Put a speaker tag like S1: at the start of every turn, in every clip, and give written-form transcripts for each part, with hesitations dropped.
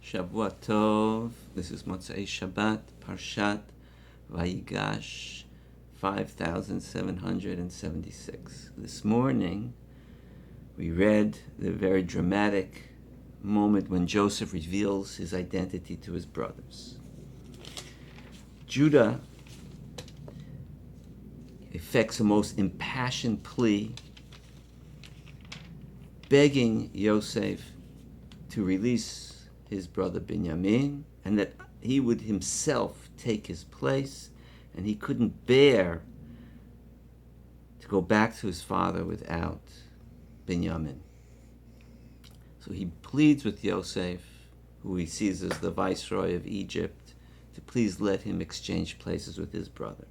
S1: Shavua Tov. This is Motzei Shabbat, Parshat VaYigash, 5776. This morning, we read the very dramatic moment when Joseph reveals his identity to his brothers. Judah effects a most impassioned plea, begging Yosef to release his brother Binyamin, and that he would himself take his place, and he couldn't bear to go back to his father without Binyamin. So he pleads with Yosef, who he sees as the viceroy of Egypt, to please let him exchange places with his brother,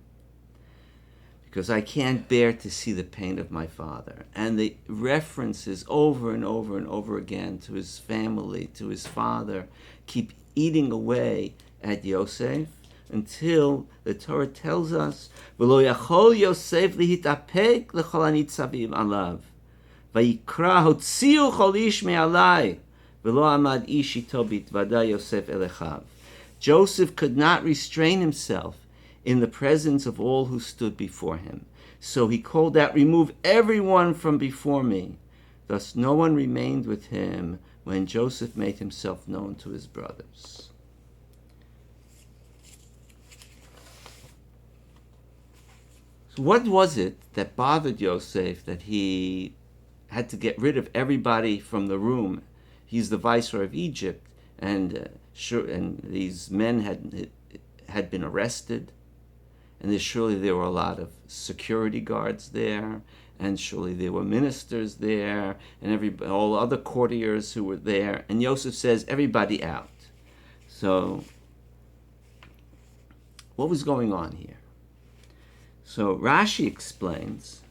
S1: because I can't bear to see the pain of my father. And the references over and over and over again to his family, to his father, keep eating away at Yosef until the Torah tells us, "V'lo yachol Yosef lihitapek l'chol hanitzavim alav, vayikra hotziu chol ish me'alai, v'lo amad ish ito bitvada Yosef elechav." Joseph could not restrain himself in the presence of all who stood before him. So he called out, "Remove everyone from before me." Thus no one remained with him when Joseph made himself known to his brothers. So what was it that bothered Yosef that he had to get rid of everybody from the room? He's the viceroy of Egypt, and these men had been arrested. And surely there were a lot of security guards there, and surely there were ministers there, and all other courtiers who were there. And Yosef says, everybody out. So, what was going on here? So Rashi explains,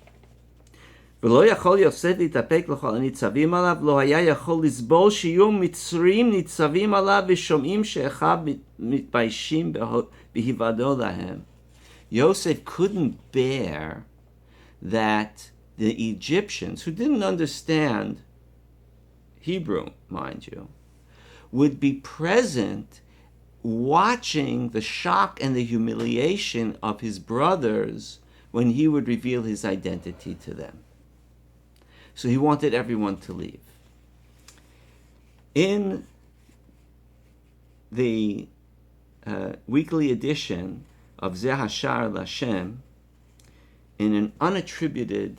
S1: ולא יכול יוסף להתאפק לכל הניצבים עליו, לא היה יכול לסבול שיהיו מצרים ניצבים עליו ושומעים שאחיו מתביישים בהיוודעו להם. Yosef couldn't bear that the Egyptians, who didn't understand Hebrew, mind you, would be present watching the shock and the humiliation of his brothers when he would reveal his identity to them. So he wanted everyone to leave. In the weekly edition of Zeh Hashar Lashem, in an unattributed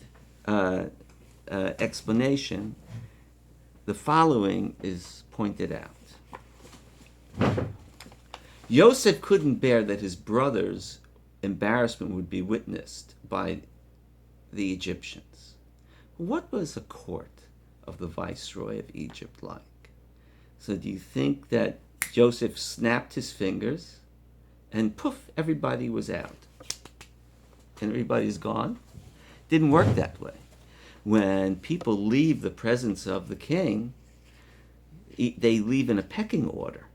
S1: explanation, the following is pointed out. Yosef couldn't bear that his brother's embarrassment would be witnessed by the Egyptians. What was the court of the viceroy of Egypt like? So do you think that Joseph snapped his fingers and poof, everybody was out and everybody's gone? Didn't work that way. When people leave the presence of the king, they leave in a pecking order.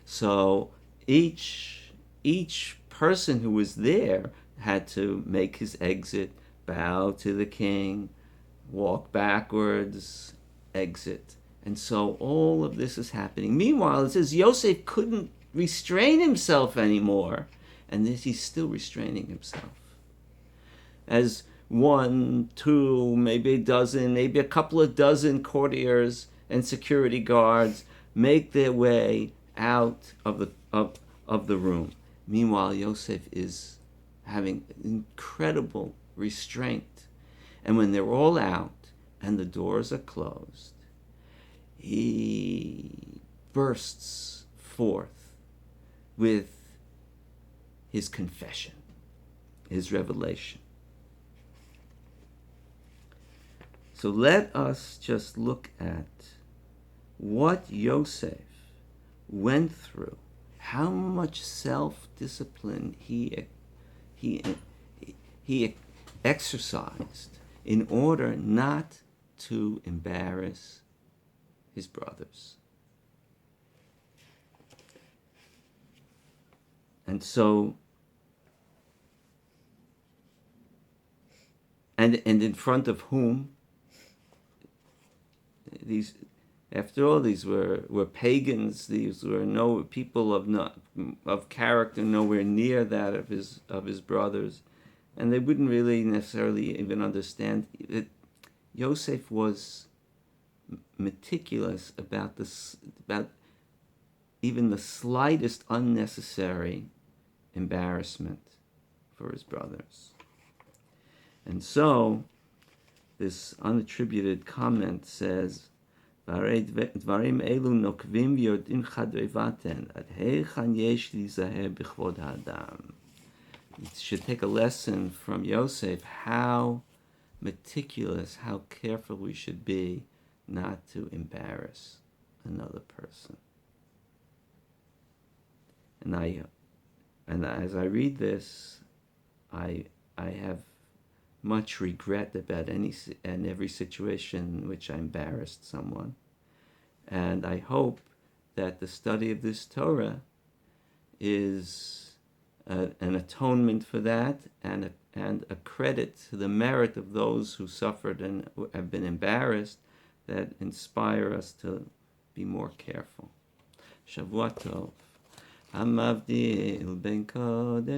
S1: So each person who was there had to make his exit, bow to the king, walk backwards, exit. And so all of this is happening. Meanwhile, it says Yosef couldn't restrain himself anymore, and that he's still restraining himself. As 1, 2, maybe a dozen, maybe a couple of dozen courtiers and security guards make their way out of the room. Meanwhile, Yosef is having incredible restraint. And when they're all out and the doors are closed, he bursts forth with his confession, his revelation. So let us just look at what Yosef went through, how much self-discipline he exercised in order not to embarrass his brothers. And so, and in front of whom these After all, these were pagans. These were no people of character, nowhere near that of his brothers, and they wouldn't really necessarily even understand that Yosef was meticulous about even the slightest unnecessary embarrassment for his brothers. And so, this unattributed comment says, "Dvarim elu nokvim v'yodin chadrei vaten, ad heichan yesh lizaher b'chvod ha'adam." You should take a lesson from Yosef how meticulous, how careful we should be not to embarrass another person. And as I read this, I have much regret about any and every situation in which I embarrassed someone. And I hope that the study of this Torah is an atonement for that, and a credit to the merit of those who suffered and have been embarrassed, that inspire us to be more careful. Shavua Tov. המבדיל בין קודש